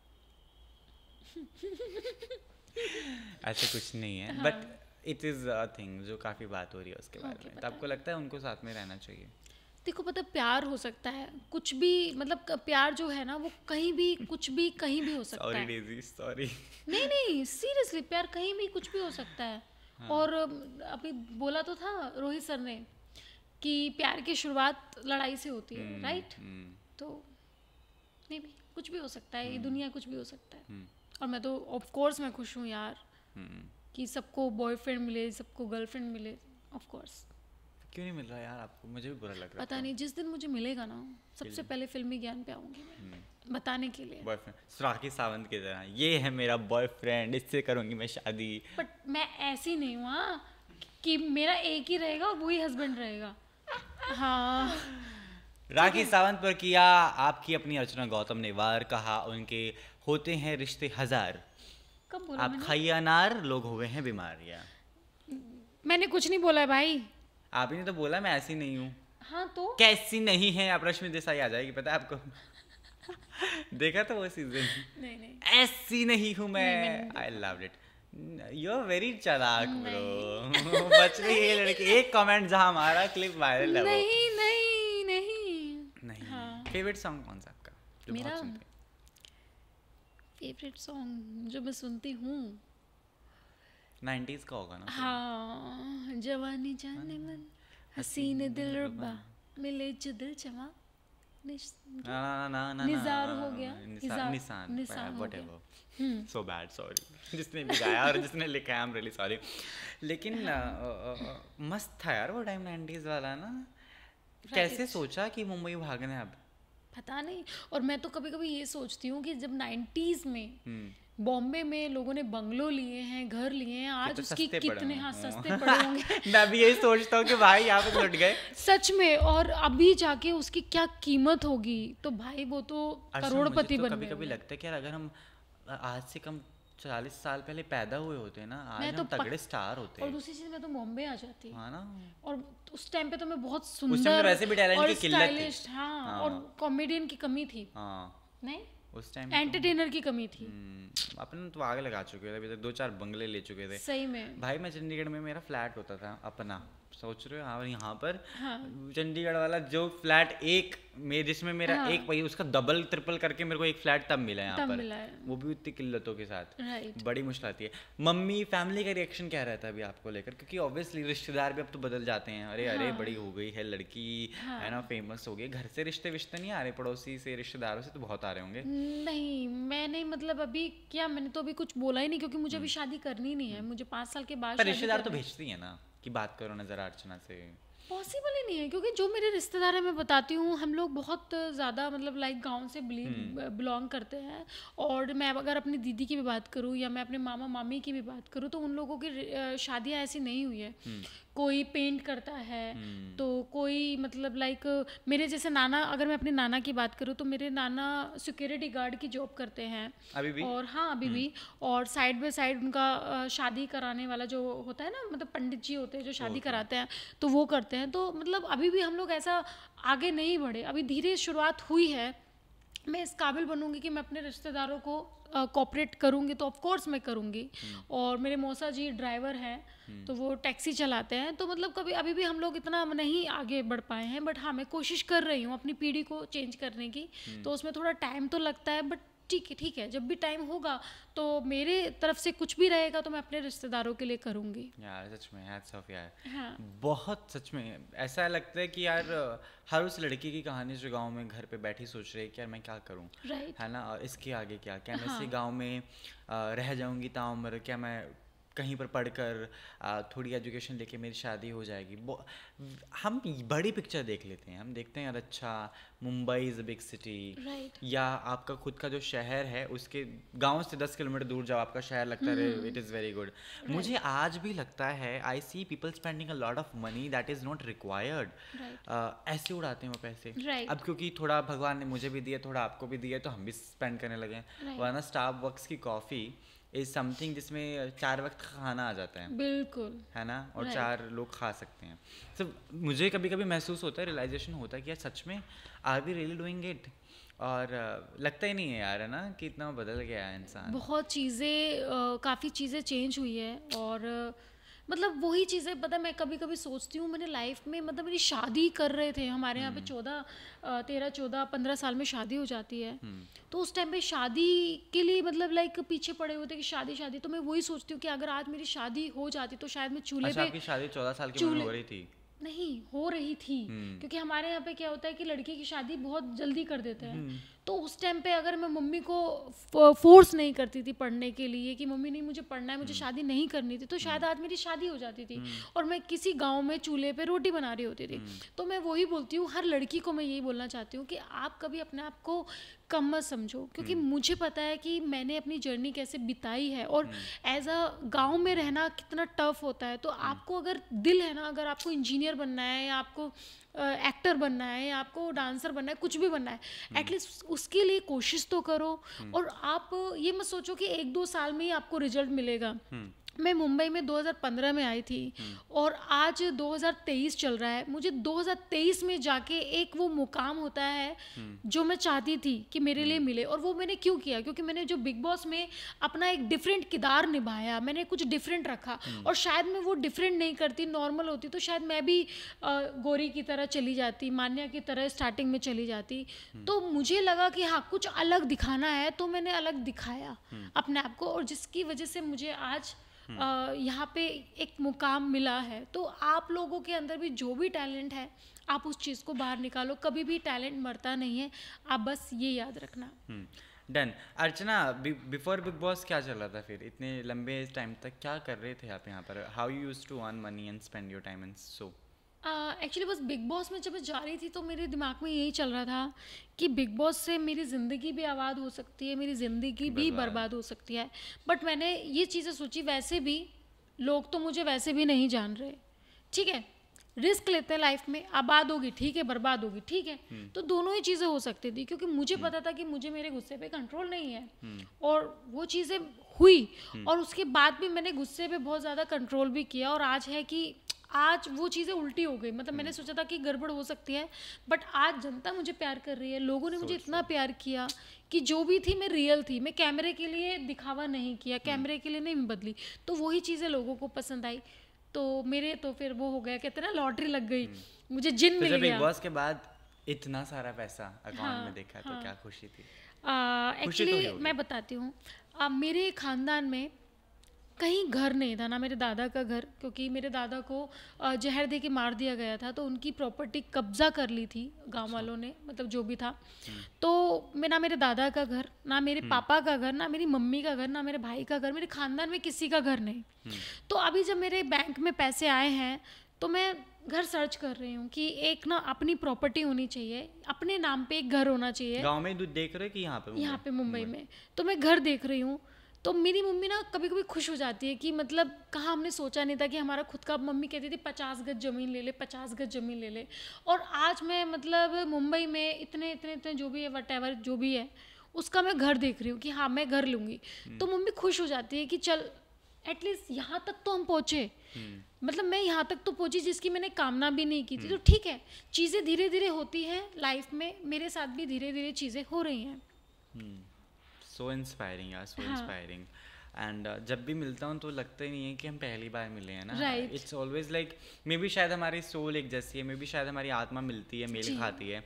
ऐसे कुछ नहीं है, but it is a thing जो काफी बात हो रही है उसके बारे में। तो आपको लगता है उनको साथ में रहना चाहिए? देखो, पता है, प्यार हो सकता है कुछ भी, मतलब प्यार जो है ना वो कहीं भी कुछ भी कहीं भी हो सकता है। Daisy sorry. नहीं सीरियसली, प्यार कहीं भी कुछ भी हो सकता है। हाँ। और अभी बोला तो था रोहित सर ने कि प्यार की शुरुआत लड़ाई से होती है, राइट? तो नहीं भी कुछ भी हो सकता है, ये दुनिया कुछ भी हो सकता है। और मैं तो ऑफ कोर्स मैं खुश हूँ यार कि सबको बॉयफ्रेंड मिले, सबको गर्लफ्रेंड मिले, ऑफ कोर्स। क्यों नहीं मिल रहा यार आपको? मुझे भी बुरा लग रहा है। पता नहीं, जिस दिन मुझे मिलेगा ना सबसे पहले फिल्मी ज्ञान पे आऊंगी मैं बताने के लिए। बॉयफ्रेंड राखी सावंत की तरह, ये है मेरा बॉयफ्रेंड, इससे करूंगी मैं शादी। बट मैं ऐसी नहीं हूँ कि मेरा एक ही रहेगा और वही हस्बैंड रहेगा। हाँ, राखी सावंत पर किया आपकी अपनी अर्चना गौतम ने वार, कहा उनके होते हैं रिश्ते हजार। कब बोला? आप खाइए अनार, लोग हुए हैं बीमार। या मैंने कुछ नहीं बोला है भाई। आप ही ने तो बोला मैं ऐसी नहीं हूँ। हाँ तो कैसी नहीं है? आप रश्मि देसाई आ जाएगी, पता है आपको। देखा तो वो सीजन। नहीं ऐसी नहीं हूँ मैं। I love it, you are very chalak bro. बच रही है लड़की। एक कमेंट जहाँ हमारा क्लिप वायरल है। नहीं। हाँ। फेवरेट सॉन्ग कौन सा आपका जो मेरा बहुत सुनते हैं? फेवरेट सॉन्ग जो मैं सुनती हूँ 90s का होगा ना। हाँ, जवानी जाने मन हसीन दिलरुबा, मिले जो दिल चमा ना निज़ार हो गया, निशान हो व्हाटएवर सो बैड सॉरी जिसने भी गाया और जिसने लिखा आई एम रियली सॉरी लेकिन मस्त था यार वो टाइम 90s वाला ना कैसे सोचा कि मुंबई भागना है अब पता नहीं और मैं तो कभी कभी ये सोचती हूँ कि जब 90s में बॉम्बे में लोगों ने बंगलो लिए हैं घर लिए हैं आज तो उसकी कितने सस्ते पड़े होंगे मैं भी यही सोचता हूँ कि भाई यहाँ पे लुट गए सच में और अभी जाके उसकी क्या कीमत होगी तो भाई वो तो करोड़पति बन गए कभी लगता है कि यार अगर हम आज से कम 40 साल पहले पैदा हुए होते ना आज हम तो तगड़े स्टार होते और दूसरी चीज मैं तो बॉम्बे आ जाती हाँ ना और उस टाइम पे तो मैं बहुत उस टाइम सुंदर पे वैसे भी टैलेंट की किल्लत स्टाइलिश हाँ और कॉमेडियन की कमी थी नहीं उस टाइम एंटरटेनर की कमी थी अपने तो आगे लगा चुके थे अभी तक 2-4 बंगले ले चुके थे सही में भाई मैं चंडीगढ़ में मेरा फ्लैट होता था अपना सोच रहे हो हाँ यहाँ पर हाँ। चंडीगढ़ वाला जो फ्लैट एक में जिसमें मेरा हाँ। एक वही उसका डबल ट्रिपल करके मेरे को एक फ्लैट तब मिला यहाँ पर मिला है। वो भी उतनी किल्लतों के साथ राइट बड़ी मुश्किल आती है मम्मी फैमिली का रिएक्शन क्या रहता है अभी आपको लेकर क्योंकि ऑब्वियसली रिश्तेदार भी अब तो बदल जाते हैं अरे अरे बड़ी हो गई है लड़की है ना फेमस हो गई घर से रिश्ते विश्ते नहीं आ रहे पड़ोसी से रिश्तेदारों से तो बहुत आ रहे होंगे नहीं मैंने मतलब अभी क्या मैंने तो अभी कुछ बोला ही नहीं क्योंकि मुझे अभी शादी करनी नहीं है मुझे 5 साल के बाद रिश्तेदार तो भेजती है ना कि बात करो नजर अर्चना से पॉसिबल ही नहीं है क्योंकि जो मेरे रिश्तेदार हैं मैं बताती हूँ हम लोग बहुत ज़्यादा मतलब लाइक गांव से बिलोंग करते हैं और मैं अगर अपनी दीदी की भी बात करूँ या मैं अपने मामा मामी की भी बात करूँ तो उन लोगों की शादियाँ ऐसी नहीं हुई है कोई पेंट करता है तो कोई मतलब लाइक मेरे जैसे नाना अगर मैं अपने नाना की बात करूँ तो मेरे नाना सिक्योरिटी गार्ड की जॉब करते हैं अभी भी और हाँ अभी भी और साइड बाय साइड उनका शादी कराने वाला जो होता है ना मतलब पंडित जी होते हैं जो शादी कराते हैं तो वो करते हैं तो मतलब अभी भी हम लोग ऐसा आगे नहीं बढ़े अभी धीरे शुरुआत हुई है मैं इस काबिल बनूंगी कि मैं अपने रिश्तेदारों को कोऑपरेट करूंगी तो ऑफ कोर्स मैं करूंगी और मेरे मौसा जी ड्राइवर हैं तो वो टैक्सी चलाते हैं तो मतलब कभी अभी भी हम लोग इतना नहीं आगे बढ़ पाए हैं बट हाँ मैं कोशिश कर रही हूँ अपनी पीढ़ी को चेंज करने की तो उसमें थोड़ा टाइम तो लगता है बट ठीक है जब भी टाइम होगा तो मेरे तरफ से कुछ भी रहेगा तो मैं अपने रिश्तेदारों के लिए करूंगी यार सच में हैट्स ऑफ यार हाँ। बहुत सच में ऐसा लगता है कि यार हर उस लड़की की कहानी जो गांव में घर पे बैठी सोच रही है कि यार मैं क्या करूं है ना और इसके आगे क्या मैं इसी गांव में रह जाऊंगी ताउम्र क्या मैं कहीं पर पढ़कर थोड़ी एजुकेशन लेके मेरी शादी हो जाएगी हम बड़ी पिक्चर देख लेते हैं हम देखते हैं यार अच्छा Mumbai is a big city या आपका खुद का जो शहर है उसके गांव से 10 किलोमीटर दूर जाओ आपका शहर लगता है इट इज़ वेरी गुड मुझे आज भी लगता है I see people spending a lot of money that is not required ऐसे उड़ाते हैं वो पैसे अब क्योंकि थोड़ा भगवान ने मुझे भी दिया थोड़ा आपको भी दिया तो हम भी स्पेंड करने लगे वरना स्टारबक्स की कॉफ़ी इज समथिंग जिसमें 4 वक्त खाना आ जाता है बिल्कुल है ना और 4 लोग खा सकते हैं तो मुझे कभी कभी महसूस होता है रियलाइजेशन होता है कि यार सच में are we really doing it और लगता ही नहीं है यार है ना कि इतना बदल गया है इंसान बहुत चीज़ें काफ़ी चीज़ें चेंज हुई है और मतलब वही चीज़ें पता मैं कभी कभी सोचती हूँ मैंने लाइफ में मतलब मेरी शादी कर रहे थे हमारे यहाँ पे 13-14-15 साल में शादी हो जाती है तो उस टाइम पे शादी के लिए मतलब लाइक पीछे पड़े हुए थे कि शादी तो मैं वही सोचती हूँ कि अगर आज मेरी शादी हो जाती तो शायद मैं चूल्हे पे आपकी शादी 14 साल की उम्र हो रही थी नहीं हो रही थी क्योंकि हमारे यहाँ पे क्या होता है कि लड़के की शादी बहुत जल्दी कर देते हैं तो उस टाइम पे अगर मैं मम्मी को फोर्स नहीं करती थी पढ़ने के लिए कि मम्मी नहीं मुझे पढ़ना है मुझे शादी नहीं करनी थी तो शायद आज मेरी शादी हो जाती थी और मैं किसी गांव में चूल्हे पे रोटी बना रही होती थी तो मैं वही बोलती हूँ हर लड़की को मैं यही बोलना चाहती हूँ कि आप कभी अपने आप को कम मत समझो क्योंकि मुझे पता है कि मैंने अपनी जर्नी कैसे बिताई है और एज अ गांव में रहना कितना टफ होता है तो आपको अगर दिल है ना अगर आपको इंजीनियर बनना है या आपको एक्टर बनना है या आपको डांसर बनना है कुछ भी बनना है एटलीस्ट उसके लिए कोशिश तो करो और आप ये मत सोचो कि 1-2 साल में ही आपको रिजल्ट मिलेगा मैं मुंबई में 2015 में आई थी और आज 2023 चल रहा है मुझे 2023 में जाके एक वो मुकाम होता है जो मैं चाहती थी कि मेरे लिए मिले और वो मैंने क्यों किया क्योंकि मैंने जो बिग बॉस में अपना एक डिफरेंट किरदार निभाया मैंने कुछ डिफरेंट रखा और शायद मैं वो डिफरेंट नहीं करती नॉर्मल होती तो शायद मैं भी गौरी की तरह चली जाती मान्या की तरह स्टार्टिंग में चली जाती तो मुझे लगा कि हाँ कुछ अलग दिखाना है तो मैंने अलग दिखाया अपने आप को और जिसकी वजह से मुझे आज यहाँ पे एक मुकाम मिला है, तो आप लोगों के अंदर भी जो भी टैलेंट है आप उस चीज़ को बाहर निकालो, कभी भी टैलेंट मरता नहीं है, आप बस ये याद रखना। डन। अर्चना, बिफोर बिग बॉस क्या चल रहा था फिर इतने लंबे टाइम तक, क्या कर रहे थे आप यहाँ पर? How you used to earn money and spend your time and so? Actually बस बिग बॉस में जब मैं जा रही थी तो मेरे दिमाग में यही चल रहा था कि बिग बॉस से मेरी ज़िंदगी भी आबाद हो सकती है, मेरी ज़िंदगी भी बर्बाद हो सकती है। बट मैंने ये चीज़ें सोची, वैसे भी लोग तो मुझे वैसे भी नहीं जान रहे, ठीक है, रिस्क लेते हैं लाइफ में, आबाद होगी ठीक है, बर्बाद होगी ठीक है, तो दोनों ही चीज़ें हो सकती थी, क्योंकि मुझे पता था कि मुझे मेरे गुस्से पे कंट्रोल नहीं है, और वो चीज़ें हुई, और उसके बाद भी मैंने गुस्से पे बहुत ज़्यादा कंट्रोल भी किया, और आज है कि आज वो चीज़ें उल्टी हो गई। मतलब मैंने सोचा था कि गड़बड़ हो सकती है, बट आज जनता मुझे प्यार कर रही है, लोगों ने मुझे इतना प्यार किया कि जो भी थी मैं रियल थी, मैं कैमरे के लिए दिखावा नहीं किया, कैमरे के लिए नहीं बदली, तो वही चीज़ें लोगों को पसंद आई, तो मेरे तो फिर वो हो गया, कहते हैं ना लॉटरी लग गई, मुझे जिन मिल गया। बिग बॉस के बाद इतना सारा पैसा अकाउंट में देखा तो क्या खुशी थी? एक्चुअली मैं बताती हूँ, मेरे खानदान में कहीं घर नहीं था, ना मेरे दादा का घर, क्योंकि मेरे दादा को जहर दे के मार दिया गया था, तो उनकी प्रॉपर्टी कब्जा कर ली थी गांव वालों ने, मतलब जो भी था, तो ना मेरे दादा का घर, ना मेरे पापा का घर, ना मेरी मम्मी का घर, ना मेरे भाई का घर, मेरे खानदान में किसी का घर नहीं। तो अभी जब मेरे बैंक में पैसे आए हैं तो मैं घर सर्च कर रही हूँ कि एक ना अपनी प्रॉपर्टी होनी चाहिए, अपने नाम पे एक घर होना चाहिए। गाँव में देख रहे हो कि यहाँ पे? मुंबई में। तो मैं घर देख रही हूँ, तो मेरी मम्मी ना कभी कभी खुश हो जाती है कि मतलब कहाँ हमने सोचा नहीं था कि हमारा खुद का, मम्मी कहती थी 50 गज ज़मीन ले ले, 50 गज ज़मीन ले ले, और आज मैं मतलब मुंबई में इतने जो भी है, वटेवर जो भी है, उसका मैं घर देख रही हूँ कि हाँ मैं घर लूँगी। तो मम्मी खुश हो जाती है कि चल एटलीस्ट यहाँ तक तो हम पहुँचे, मतलब मैं यहाँ तक तो पहुँची जिसकी मैंने कामना भी नहीं की थी। तो ठीक है, चीज़ें धीरे धीरे होती हैं लाइफ में, मेरे साथ भी धीरे धीरे चीज़ें हो रही हैं। सो इंस्पायरिंग यार, सो इंस्पायरिंग। एंड जब भी मिलता हूँ तो लगता ही नहीं है कि हम पहली बार मिले हैं ना। It's always like may be शायद हमारी सोल एक जैसी है, मे बी शायद हमारी आत्मा मिलती है, मेल खाती है,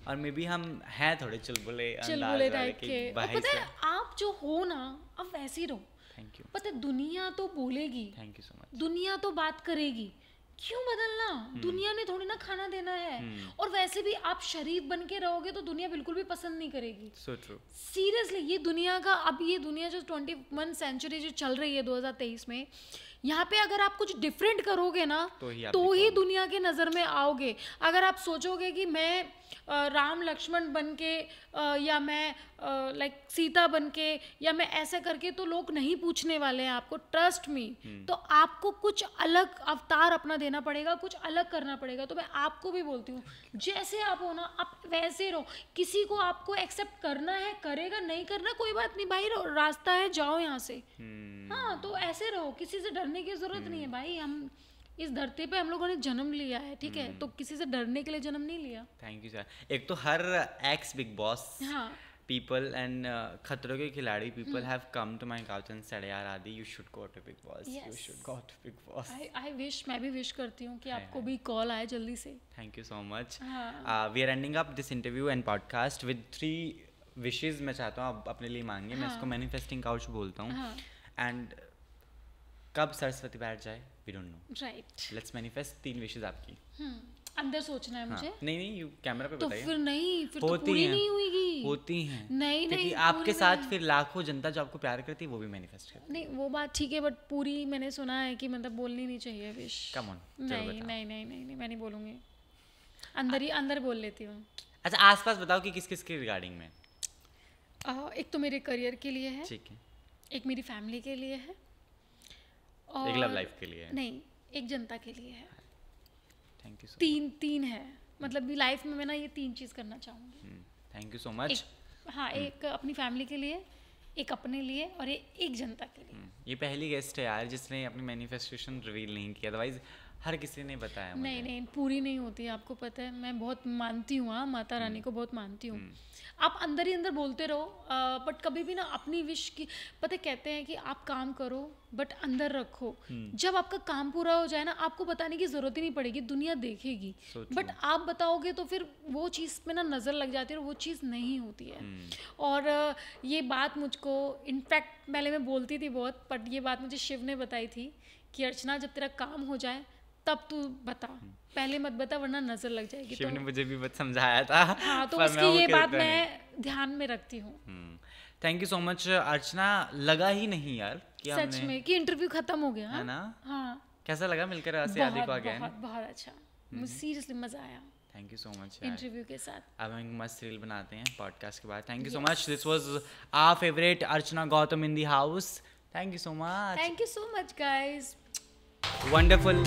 और मे बी हम हैं थोड़े चुलबुले टाइप के। और पता है आप जो हो ना, अब वैसे ही रहो। Thank you. पता है दुनिया तो बोलेगी, थैंक यू सो मच, दुनिया तो बात करेगी, क्यों बदलना? दुनिया ने थोड़ी ना खाना देना है, और वैसे भी आप शरीफ बन के रहोगे तो दुनिया बिल्कुल भी पसंद नहीं करेगी। So true. सीरियसली, ये दुनिया का, अब ये दुनिया जो 21 सेंचुरी जो चल रही है 2023 में, यहाँ पे अगर आप कुछ डिफरेंट करोगे ना तो ही दुनिया के नज़र में आओगे। अगर आप सोचोगे कि मैं राम लक्ष्मण बन के या मैं लाइक सीता बन के या मैं ऐसा करके, तो लोग नहीं पूछने वाले हैं आपको, ट्रस्ट मी। तो आपको कुछ अलग अवतार अपना देना पड़ेगा, कुछ अलग करना पड़ेगा। तो मैं आपको भी बोलती हूँ, जैसे आप हो ना आप वैसे रहो। किसी को आपको एक्सेप्ट करना है करेगा, नहीं करना कोई बात नहीं भाई, रास्ता है, जाओ यहाँ से। हाँ, तो ऐसे रहो, किसी से डरने की जरूरत नहीं है भाई। हम इस धरती पे हम लोगों ने जन्म लिया है, ठीक है, तो किसी से डरने के लिए जन्म नहीं लिया। Thank you sir. एक तो हर ex Bigg Boss people and खतरों के खिलाड़ी people have come to my couch and said यार आदि you should go to Big Boss, you should go to Big Boss. I wish, मैं भी विश करती हूँ कि आपको भी कॉल आए जल्दी से। Thank you so much. We are ending up this interview and podcast with 3 wishes मैं चाहता हूँ आप अपने लिए मांगिए। मैं इसको manifesting couch बोलता हूँ। And कब सरस्वती बैठ जाए we don't know. Right. Let's manifest 3 wishes आपकी। अंदर सोचना है मुझे। नहीं यू कैमरा पे बताइए। तो फिर नहीं, फिर तो पूरी नहीं हुईगी। होती हैं। नहीं आपके साथ फिर लाखों जनता जो आपको प्यार करती है वो भी मैनिफेस्ट करती है। नहीं वो बात ठीक है, बट पूरी मैंने सुना है कि मतलब बोलनी नहीं चाहिए विश। Come on. नहीं मैं नहीं बोलूँगी, अंदर बोल लेती हूँ। अच्छा आसपास बताओ कि किस किस के रिगार्डिंग में? एक तो मेरे करियर के लिए है, ठीक है, एक मेरी फैमिली के लिए है, और एक लव लाइफ के लिए है। नहीं, एक जनता के लिए है। Thank you so much. तीन है, मतलब लाइफ में मैं ना ये 3 चीज़ करना चाहूँगी। Thank you so much. हाँ, एक अपनी फैमिली के लिए, एक अपने लिए, और एक जनता के लिए। ये पहली गेस्ट है यार जिसने अपनी मैनिफेस्टेशन रिवील नहीं किया, अदरवाइज हर किसी ने बताया मुझे। नहीं नहीं, पूरी नहीं होती है, आपको पता है। मैं बहुत मानती हूँ, हाँ, माता रानी को बहुत मानती हूँ। आप अंदर ही अंदर बोलते रहो, बट कभी भी ना अपनी विश की, पता है, कहते हैं कि आप काम करो बट अंदर रखो। जब आपका काम पूरा हो जाए ना, आपको बताने की जरूरत ही नहीं पड़ेगी, दुनिया देखेगी। बट आप बताओगे तो फिर वो चीज़ में ना नज़र लग जाती है और वो चीज़ नहीं होती है। और ये बात मुझको, इनफैक्ट पहले मैं बोलती थी बहुत, बट ये बात मुझे शिव ने बताई थी कि अर्चना, जब तेरा काम हो जाए तब तू बता, पहले मत बता वरना नजर लग जाएगी। शिव तो ने मुझे भी बहुत समझाया था। हाँ, तो उसकी ये बात मैं ध्यान में रखती हूँ। थैंक यू सो मच अर्चना। लगा ही नहीं यार कि सच में कि इंटरव्यू खत्म हो गया। है ना? हाँ, कैसा लगा मिलकर आसियादी को अगेन? बहुत बहुत अच्छा, मुझे सीरियसली मजा आया थैंक यू सो मच यार इंटरव्यू के साथ। अब हम मस्त रील बनाते हैं पॉडकास्ट के बाद। Thank you so much. This was our favourite Archana Gautam in the house. Thank you so much. Thank you so much guys. Wonderful.